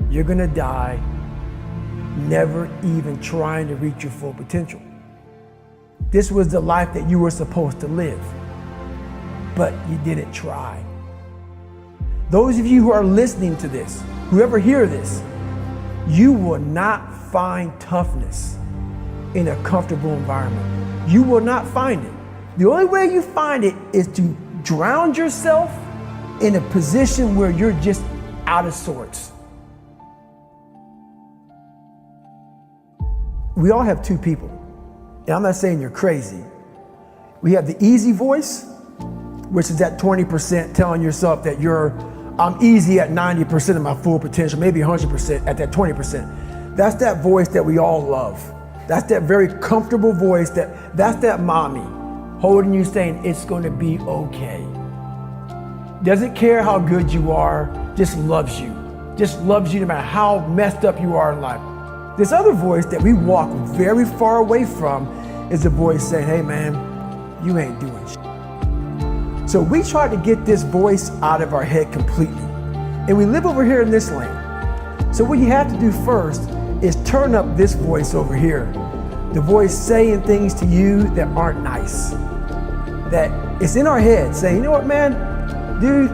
you're gonna die never even trying to reach your full potential. This was the life that you were supposed to live, but you didn't try. Those of you who are listening to this, whoever hear this, you will not find toughness in a comfortable environment. You will not find it. The only way you find it is to drown yourself in a position where you're just out of sorts. We all have two people, and I'm not saying you're crazy. We have the easy voice, which is that 20% telling yourself that I'm easy at 90% of my full potential, maybe 100% at that 20%. That's that voice that we all love. That's that very comfortable voice, that's that mommy holding you saying it's gonna be okay. Doesn't care how good you are, just loves you. Just loves you no matter how messed up you are in life. This other voice that we walk very far away from is a voice saying, hey man, you ain't doing shit. So we try to get this voice out of our head completely. And we live over here in this lane. So what you have to do first is turn up this voice over here. The voice saying things to you that aren't nice. That it's in our head saying, you know what man, dude,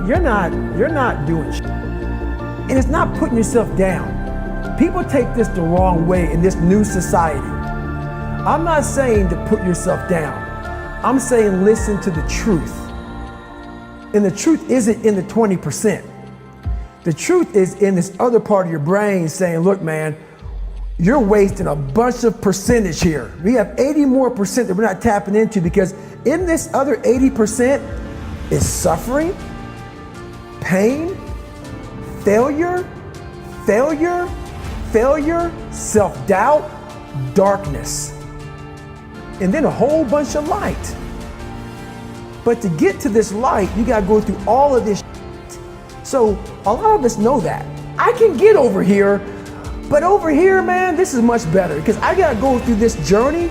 you're not doing shit. And it's not putting yourself down. People take this the wrong way in this new society. I'm not saying to put yourself down. I'm saying listen to the truth. And the truth isn't in the 20%. The truth is in this other part of your brain saying, look man, you're wasting a bunch of percentage here. We have 80 more percent that we're not tapping into because in this other 80% is suffering, pain, failure, self-doubt, darkness, and then a whole bunch of light. But to get to this light, you gotta go through all of this shit. So a lot of us know that. I can get over here, but over here, man, this is much better because I gotta go through this journey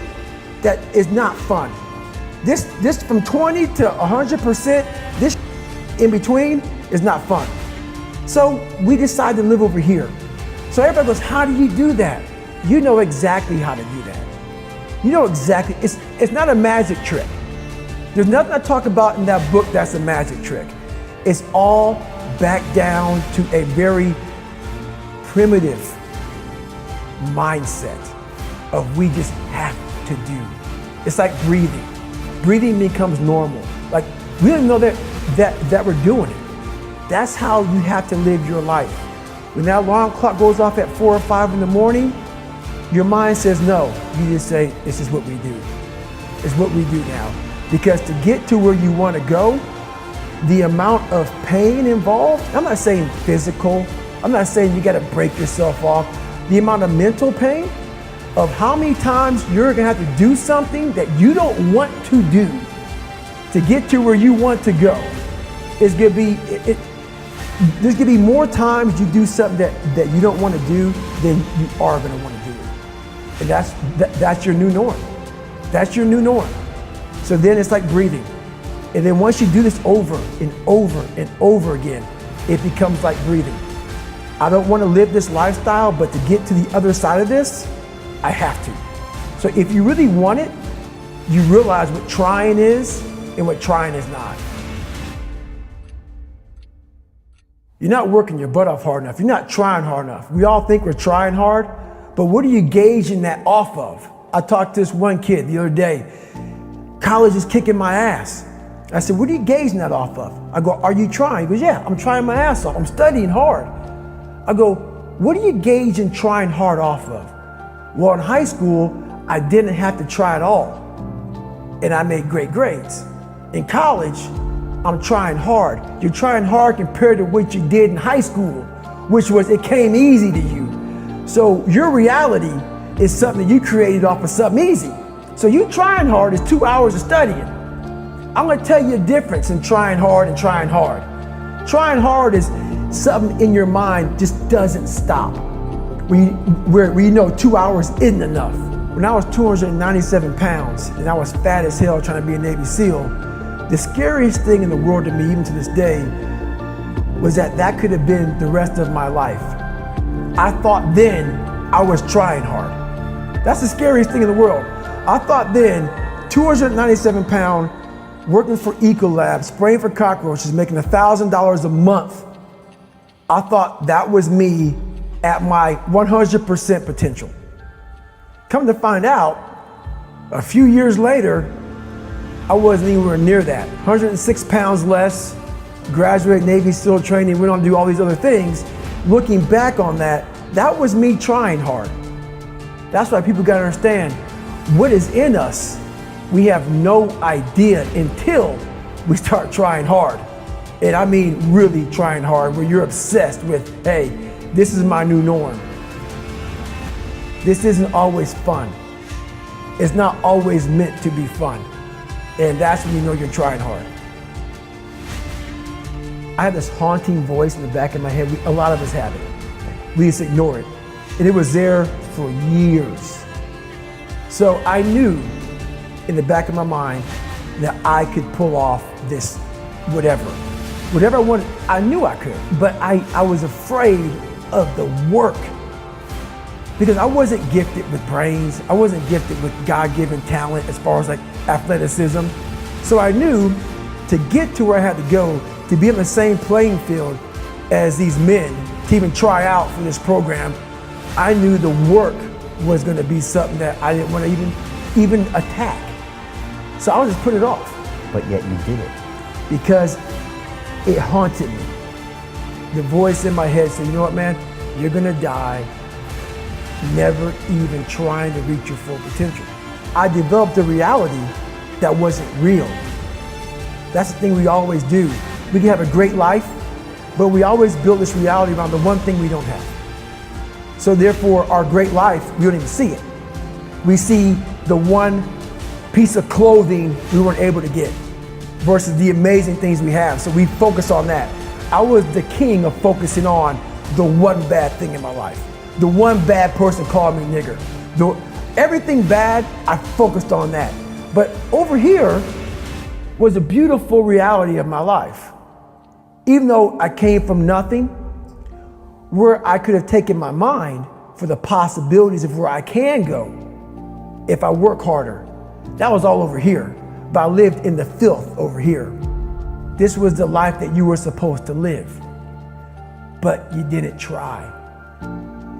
that is not fun. This from 20 to 100%, this in between is not fun. So we decide to live over here. So everybody goes, how do you do that? You know exactly how to do that. You know exactly, it's not a magic trick. There's nothing I talk about in that book that's a magic trick. It's all back down to a very primitive mindset of we just have to do. It's like breathing. Breathing becomes normal. Like we don't know that we're doing it. That's how you have to live your life. When that alarm clock goes off at 4 or 5 in the morning, your mind says no. You just say, this is what we do. It's what we do now. Because to get to where you want to go, the amount of pain involved, I'm not saying physical, I'm not saying you got to break yourself off. The amount of mental pain of how many times you're going to have to do something that you don't want to do to get to where you want to go is going to be, there's going to be more times you do something that you don't want to do than you are going to want to do it. And that's your new norm. That's your new norm. So then it's like breathing. And then once you do this over and over and over again, it becomes like breathing. I don't want to live this lifestyle, but to get to the other side of this, I have to. So if you really want it, you realize what trying is and what trying is not. You're not working your butt off hard enough. You're not trying hard enough. We all think we're trying hard, but what are you gauging that off of? I talked to this one kid the other day. College is kicking my ass. I said, what are you gauging that off of? I go, are you trying? He goes, yeah, I'm trying my ass off. I'm studying hard. I go, what are you gauging trying hard off of? Well, in high school, I didn't have to try at all. And I made great grades. In college, I'm trying hard. You're trying hard compared to what you did in high school, which was it came easy to you. So your reality is something you created off of something easy. So you trying hard is 2 hours of studying. I'm gonna tell you a difference in trying hard and trying hard. Trying hard is something in your mind just doesn't stop. Where you know 2 hours isn't enough. When I was 297 pounds and I was fat as hell trying to be a Navy SEAL, the scariest thing in the world to me, even to this day, was that could have been the rest of my life. I thought then I was trying hard. That's the scariest thing in the world. I thought then 297 pound, working for Ecolab, spraying for cockroaches, making $1,000 a month. I thought that was me at my 100% potential. Come to find out, a few years later, I wasn't anywhere near that. 106 pounds less, graduated Navy SEAL training, went on to do all these other things. Looking back on that, that was me trying hard. That's why people gotta understand, what is in us, we have no idea until we start trying hard. And I mean really trying hard, where you're obsessed with, hey, this is my new norm. This isn't always fun. It's not always meant to be fun. And that's when you know you're trying hard. I have this haunting voice in the back of my head. A lot of us have it. We just ignore it. And it was there for years. So I knew in the back of my mind that I could pull off this whatever. Whatever I wanted, I knew I could. But I was afraid of the work, because I wasn't gifted with brains. I wasn't gifted with God-given talent as far as like athleticism. So I knew to get to where I had to go, to be on the same playing field as these men, to even try out for this program, I knew the work was gonna be something that I didn't want to even attack. So I was just putting it off. But yet you did it. Because it haunted me. The voice in my head said, you know what, man, you're gonna die never even trying to reach your full potential. I developed a reality that wasn't real. That's the thing we always do. We can have a great life, but we always build this reality around the one thing we don't have. So therefore, our great life, we don't even see it. We see the one piece of clothing we weren't able to get versus the amazing things we have. So we focus on that. I was the king of focusing on the one bad thing in my life. The one bad person called me nigger. Everything bad, I focused on that. But over here was a beautiful reality of my life. Even though I came from nothing, where I could have taken my mind for the possibilities of where I can go if I work harder. That was all over here, but I lived in the filth over here. This was the life that you were supposed to live, but you didn't try.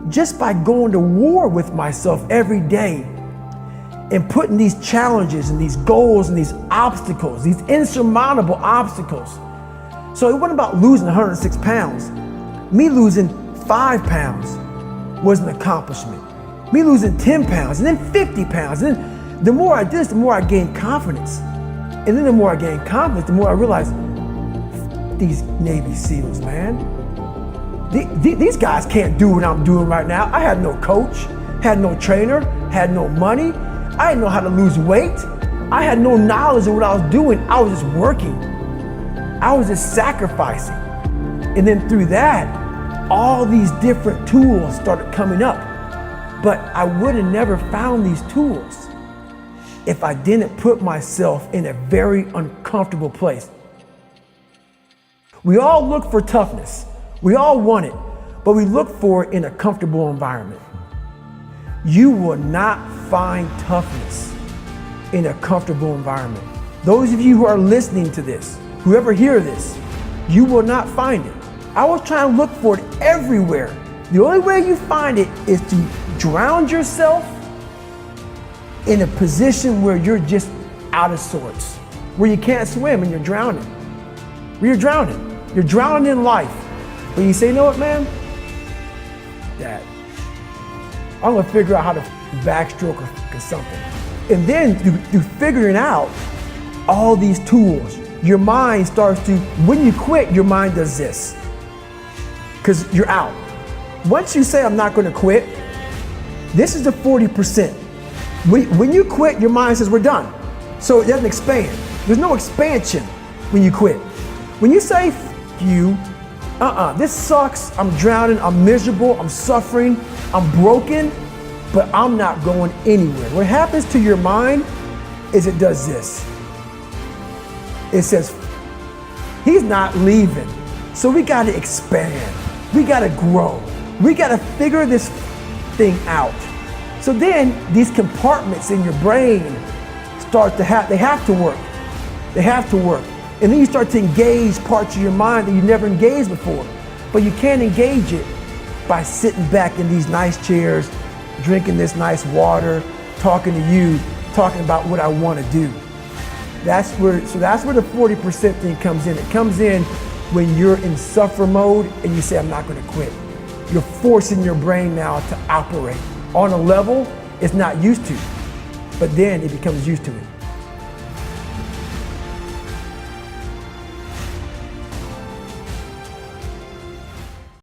Just by going to war with myself every day and putting these challenges and these goals and these obstacles, these insurmountable obstacles. So it wasn't about losing 106 pounds. Me losing 5 pounds was an accomplishment. Me losing 10 pounds and then 50 pounds. And then the more I did this, the more I gained confidence. And then the more I gained confidence, the more I realized, these Navy SEALs, man. These guys can't do what I'm doing right now. I had no coach, had no trainer, had no money. I didn't know how to lose weight. I had no knowledge of what I was doing. I was just working. I was just sacrificing. And then through that, all these different tools started coming up. But I would have never found these tools if I didn't put myself in a very uncomfortable place. We all look for toughness. We all want it, but we look for it in a comfortable environment. You will not find toughness in a comfortable environment. Those of you who are listening to this, whoever hear this, you will not find it. I was trying to look for it everywhere. The only way you find it is to drown yourself in a position where you're just out of sorts, where you can't swim and you're drowning. Where you're drowning. You're drowning in life. But you say, you know what, man? Dad, I'm gonna figure out how to backstroke or something. And then through figuring out all these tools, your mind starts to, when you quit, your mind does this. Because you're out. Once you say, I'm not gonna quit, this is the 40%. When you quit, your mind says, we're done. So it doesn't expand. There's no expansion when you quit. When you say, F you, this sucks, I'm drowning, I'm miserable, I'm suffering, I'm broken, but I'm not going anywhere. What happens to your mind is it does this. It says, he's not leaving. So we gotta expand, we gotta grow, We got to figure this thing out. So then these compartments in your brain start to they have to work. They have to work. And then you start to engage parts of your mind that you never engaged before. But you can't engage it by sitting back in these nice chairs, drinking this nice water, talking to you, talking about what I want to do. That's where the 40% thing comes in. It comes in when you're in suffer mode and you say, I'm not going to quit. You're forcing your brain now to operate on a level it's not used to, but then it becomes used to it.